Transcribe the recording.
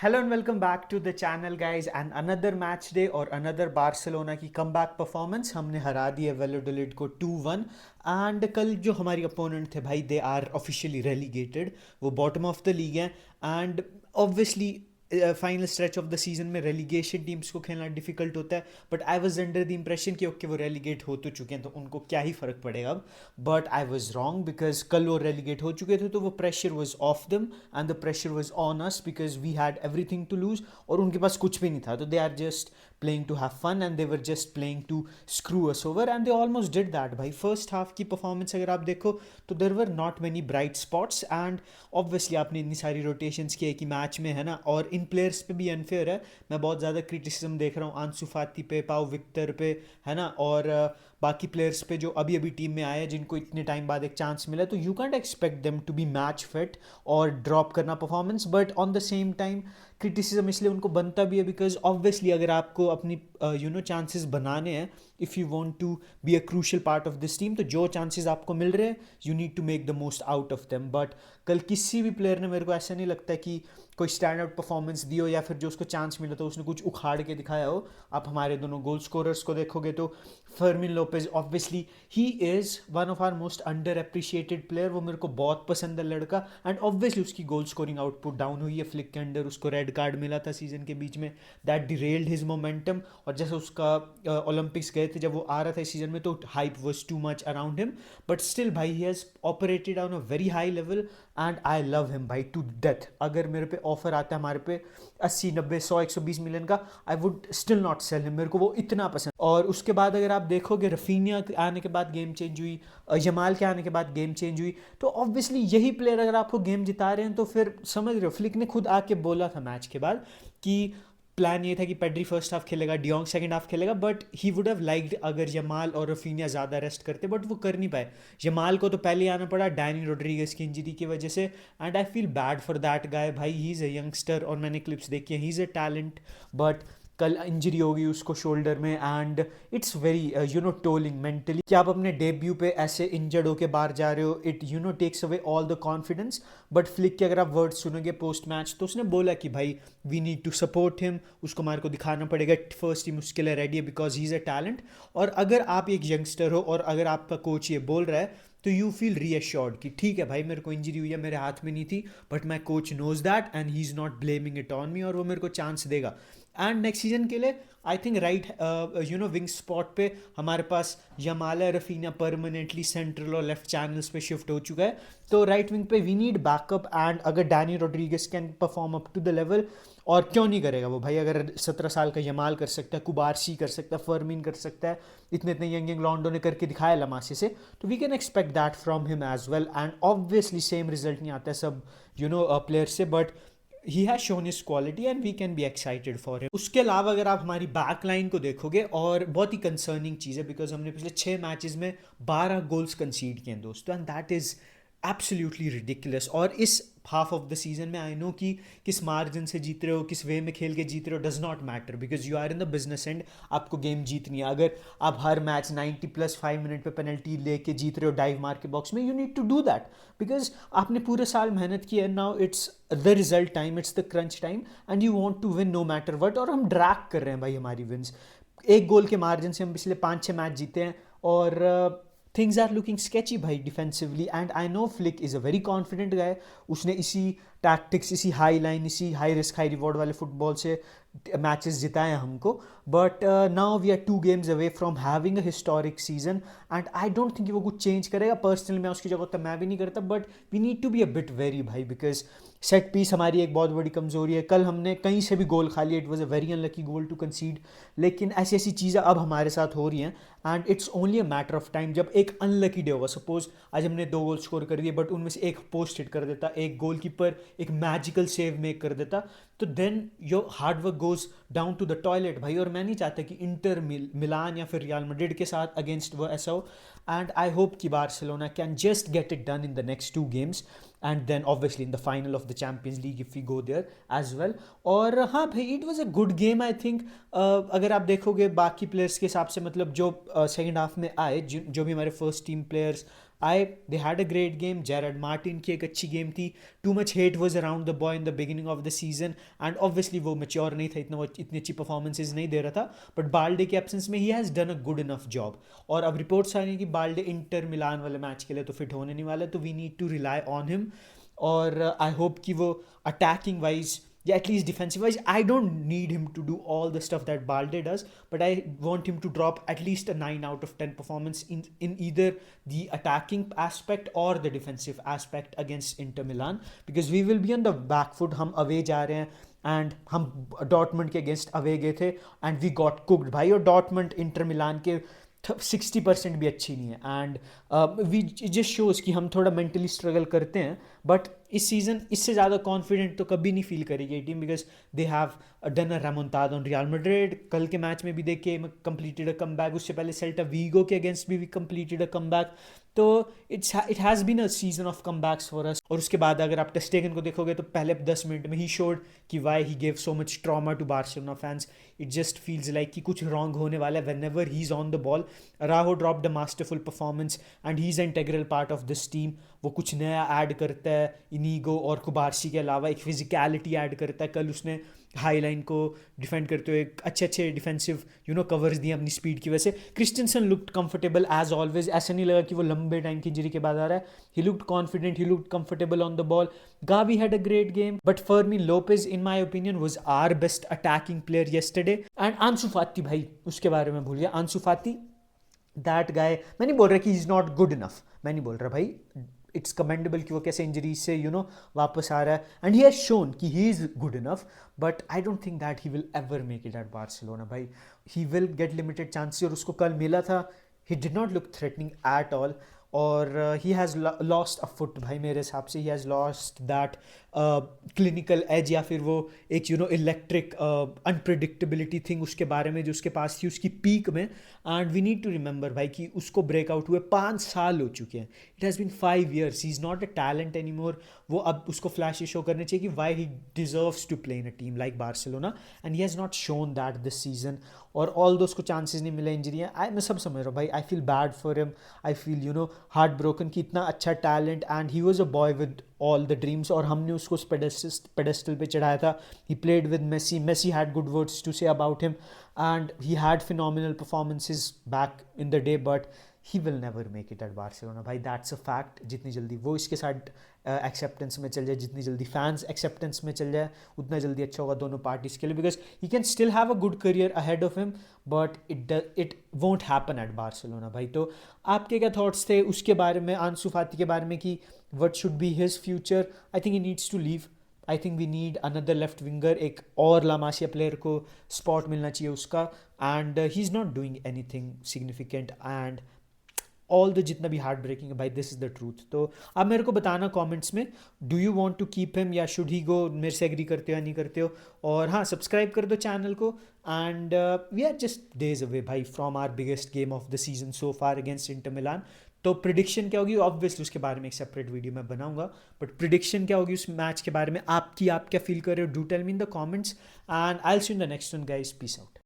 Hello and welcome back to the channel guys and another match day और another Barcelona की comeback performance. हमने हरा दिया वैलोडोलिड को 2-1। एंड कल जो हमारी अपोनेंट थे भाई, दे आर ऑफिशियली रेलीगेटेड। वो बॉटम ऑफ द लीग हैं। And obviously final stretch of the season में रेलीगेशन टीम्स को खेलना डिफिकल्ट होता है। But I was under the impression कि ओके वो रेलीगेट हो तो चुके हैं तो उनको क्या ही फ़र्क पड़ेगा अब। But I was wrong because कल वो रेलीगेट हो चुके थे तो वो pressure was off them and the pressure was on us because we had everything to lose और उनके पास कुछ भी नहीं था। तो they are just playing to have fun and they were just playing to screw us over and they almost did that भाई। First half की परफॉर्मेंस अगर आप देखो तो there were not many bright spots and obviously आपने इतनी सारी rotations की एक ही मैच में, है ना। और इन प्लेयर्स पे भी अनफेयर है। मैं बहुत ज़्यादा क्रिटिसिज्म देख रहा हूँ आंसू फाती पे, पाओ विक्टर पे, है ना। और बाकी प्लेयर्स पे जो अभी अभी टीम में आए हैं जिनको इतने टाइम बाद एक चांस मिला, तो you can't expect them to be match fit और ड्रॉप करना performance. But on the same time criticism इसलिए उनको बनता भी है बिकॉज ऑब्वियसली अगर आपको अपनी चांसेस बनाने हैं, if you want to be a crucial part of this team, तो जो चांसेस आपको मिल रहे हैं you need to make the most out of them. But कल किसी भी प्लेयर ने, मेरे को ऐसा नहीं लगता कि कोई स्टैंड आउट परफॉर्मेंस दी हो या फिर जो उसको चांस मिला तो उसने कुछ उखाड़ के दिखाया हो। आप हमारे दोनों गोल स्कोरर्स को देखोगे तो Fermin Lopez obviously he is one of our most underappreciated player. वो मेरे को बहुत पसंद है लड़का। एंड ऑब्वियसली उसकी गोल स्कोरिंग आउटपुट डाउन हुई है फ्लिक के अंडर। उसको रेड कार्ड मिला था सीजन के बीच में, दैट डिरेल्ड हिज मोमेंटम। और जैसे उसका ओलंपिक्स गए थे जब वो आ रहा था इस सीजन में, तो hype was too much around him. But still भाई he has operated on a very high level and I love him भाई टू डेथ। अगर मेरे पे ऑफर आता है हमारे पे 80 90 100 120 मिलियन का, I would still not cell him. मेरे को वो इतना पसंद। और उसके बाद अगर आप देखोगे रफीनिया आने के बाद गेम चेंज हुई, यमाल के आने के बाद गेम चेंज हुई। तो ऑब्वियसली यही प्लेयर अगर आपको गेम जिता रहे हैं तो फिर समझ रहे हो, फ्लिक ने खुद आके बोला था मैच के बाद कि प्लान ये था कि पेड्री फर्स्ट हाफ खेलेगा, डियोंग सेकंड हाफ खेलेगा। But he would have liked अगर यमाल और रफीनिया ज़्यादा रेस्ट करते, बट वो कर नहीं पाए। यमाल को तो पहले आना पड़ा डैनी रोड्रिगेज की इंजरी की वजह से। And I feel bad for that guy भाई। ही इज़ अ यंगस्टर और मैंने क्लिप्स देखी हैं, he is a talent. But कल इंजरी हो गई उसको शोल्डर में and it's very tolling mentally कि आप अपने डेब्यू पे ऐसे इंजर्ड होके बाहर जा रहे हो। It takes away all the confidence. But Flick के अगर आप वर्ड सुनोगे पोस्ट मैच तो उसने बोला कि भाई we need to support him. उसको हमारे को दिखाना पड़ेगा फर्स्ट टीम उसके लिए रेडी है because he is a talent. और अगर आप एक यंगस्टर हो और अगर आपका कोच ये बोल रहा है तो यू फील रीअश्योर्ड कि ठीक है भाई, मेरे को इंजरी हुई है, मेरे हाथ में नहीं थी, but my coach knows that and he is not blaming it on me और वो मेरे को चांस देगा। एंड नेक्स्ट सीजन के लिए I think right wing spot पे हमारे पास यमाला रफीना परमानेंटली सेंट्रल और लेफ्ट चैनल्स पे शिफ्ट हो चुका है। तो राइट विंग पे वी नीड बैकअप एंड अगर Dani Rodriguez can perform up to the level, और क्यों नहीं करेगा वो भाई। अगर 17 साल का यमाल कर सकता है, कुबारसी कर सकता है, फर्मिन कर सकता है, इतने इतने यंग यंग लॉन्डो ने करके दिखाया लमासी से, तो we can expect that from him as well. And obviously same result नहीं आता है सब प्लेयर से, but he has shown his quality and we can be excited for him. उसके अलावा अगर आप हमारी बैक लाइन को देखोगे, और बहुत ही कंसर्निंग चीज़ है बिकॉज हमने पिछले 6 मैचेस में 12 गोल्स कंसीड किए हैं दोस्तों, and that is absolutely ridiculous. और इस हाफ ऑफ द सीजन में आई नो कि किस मार्जिन से जीत रहे हो, किस वे में खेल के जीत रहे हो, does not matter because you are in the business and आपको गेम जीतनी है। अगर आप हर मैच 90+5 मिनट पे पेनल्टी लेके जीत रहे हो डाइव मार के बॉक्स में, you need to do that because आपने पूरे साल मेहनत की है। Now it's the result time, it's the crunch time and you want to win no matter what. और हम ड्रैग कर रहे हैं भाई हमारी विंस। एक गोल के मार्जिन से हम पिछले 5 6 मैच जीते हैं और थिंग्स आर लुकिंग स्केची भाई defensively. And I know Flick is a very confident guy. उसने इसी टैक्टिक्स, इसी हाई लाइन, इसी हाई रिस्क हाई रिवॉर्ड वाले फुटबॉल से मैचेस जिताए हैं हमको। But now we are 2 games away from having a historic season and I don't think वो कुछ चेंज करेगा। पर्सनली मैं उसकी जगह तो मैं भी नहीं करता, but we need to be a bit very भाई बिकॉज सेट पीस हमारी एक बहुत बड़ी कमजोरी है। कल हमने कहीं से भी गोल खा लिया, it was a very unlucky goal to concede. लेकिन ऐसी ऐसी चीज़ें अब हमारे साथ हो रही हैं and it's only a matter of time जब एक अनलकी डे होगा। सपोज आज हमने 2 गोल स्कोर कर दिए बट उनमें से एक पोस्ट हिट कर देता, एक गोलकीपर एक मैजिकल सेव मेक कर देता, तो then your hard work goes down to the toilet भाई। और मैं नहीं चाहता कि इंटर मिलान या फिर रियल मैड्रिड के साथ अगेंस्ट वो ऐसा हो। एंड आई होप कि Barcelona can just get it done in the next 2 games and then obviously in the final of the Champions League if we go there as well. और हाँ भाई, it was a good game I think. अगर आप देखोगे बाकी players के हिसाब से, मतलब जो सेकेंड हाफ में आए, जो भी हमारे first team players they had a great game, Gerard Martin की एक अच्छी गेम थी, too much hate was around the boy in the beginning of the season and obviously वो मैच्योर नहीं था, इतना वो इतनी अच्छी परफॉर्मेंसेज नहीं दे रहा था, बट बाल्डे के एब्सेंस में he has done a good enough job. और अब रिपोर्ट्स आ रही हैं कि बाल्डे इंटर मिलान वाले मैच के लिए तो फिट होने नहीं वाला, तो we need to rely on him. और आई होप कि वो अटैकिंग वाइज या at least defensive wise, I don't need him to do all the stuff that Balde does, but I want him to drop at least a 9 out of 10 performance in either the attacking aspect or the defensive aspect against Inter Milan, because we will be on the back foot. हम away जा रहे हैं and हम Dortmund के against away गए थे and we got cooked भाई, और डॉटमंड इंटर मिलान के 60% भी अच्छी नहीं है एंड वी जस्ट शोज़ कि हम थोड़ा मेंटली स्ट्रगल करते हैं, बट इस सीज़न इससे ज़्यादा कॉन्फिडेंट तो कभी नहीं फील करेगी ये टीम, because they have done a remontada on Real Madrid. कल के मैच में भी देख के कंप्लीटेड अ कमबैक, उससे पहले सेल्टा वीगो के अगेंस्ट भी कंप्लीटेड अ कमबैक। तो it has been a season of comebacks for us. और उसके बाद अगर आप टेस्टेगन को देखोगे तो पहले 10 मिनट में ही शोड कि why he gave so much trauma to Barcelona fans. It just feels like कि कुछ रॉन्ग होने वाला है whenever he is on the ball. राहो dropped a masterful performance and he is integral part of this team. वो कुछ नया add करता है इनीगो और कुबार्सी के अलावा, एक फिजिकलिटी ऐड करता है। कल उसने हाई लाइन को डिफेंड करते हुए अच्छे अच्छे डिफेंसिव कवर्स दिए अपनी स्पीड की वजह से। Christensen looked comfortable as always, ऐसा नहीं लगा कि वो लंबे टाइम की इंजरी के बाद आ रहा है। He looked confident, he looked comfortable on the ball. Gavi had a great game, but Fermin Lopez in my opinion was our best attacking player yesterday. And Ansu Fati भाई, उसके बारे में भूलिए। आंसू फाती, दैट गाय, मैं नहीं बोल रहा कि he is not good enough, मैं नहीं बोल रहा भाई, इट्स कमेंडेबल कि वो कैसे इंजरी से वापस आ रहा है एंड ही हैज़ शोन कि he is good enough, but I don't think that he will ever make it at Barcelona भाई। He will get limited chances, और उसको कल मिला था, he did not look threatening at all. और he has lost a foot भाई, मेरे हिसाब से he has lost that clinical edge, या फिर वो एक इलेक्ट्रिक अनप्रडिक्टेबिलिटी थिंग उसके बारे में जो उसके पास थी उसकी पीक में। And we need to remember भाई कि उसको ब्रेकआउट हुए 5 साल हो चुके हैं। It has been 5 years, he is not a talent any more. वो अब उसको फ्लैश शो करने चाहिए कि why he deserves to play in a team like Barcelona, and he has not shown that this season. और although उसको chances नहीं मिले, इंजरी है, मैं सब समझ रहा हूँ भाई। I feel bad for him, I feel heart broken कि इतना अच्छा talent and he was a boy with all the dreams, और हमने उसको उस पेडेस्टल पे चढ़ाया था। He played with Messi, Messi had good words to say about him and he had phenomenal performances back in the day, but he will never make it at Barcelona भाई, that's a fact. जितनी जल्दी वो इसके साथ acceptance में चल जाए, जितनी जल्दी फैंस एक्सेप्टेंस में चल जाए, उतना जल्दी अच्छा होगा दोनों पार्टीज़ के लिए, because he can still have a good career ahead of him, but it won't happen at Barcelona भाई। तो आपके क्या थॉट्स थे उसके बारे में, आंसू फाती के बारे में, कि what should be his future? I think he needs to leave. I think we need another left winger, एक और लामासिया प्लेयर को स्पॉट मिलना चाहिए उसका, and he is not doing any thing significant and all the जितना भी heart breaking है भाई, दिस इज़ द ट्रूथ। तो आप मेरे को बताना कमेंट्स में, do you want to keep him या शुड ही गो? मेरे से एग्री करते हो या नहीं करते हो? और हाँ, सब्सक्राइब कर दो चैनल को, and we are just days away भाई from our biggest game of the season so far against Inter Milan. तो प्रिडिक्शन क्या होगी, ऑब्वियसली उसके बारे में एक सेपरेट वीडियो मैं बनाऊंगा, बट प्रिडिक्शन क्या होगी उस मैच के बारे में आपकी, आप क्या फील कर रहे हो? Do tell me in the comments and I will see you in the next one guys, peace out.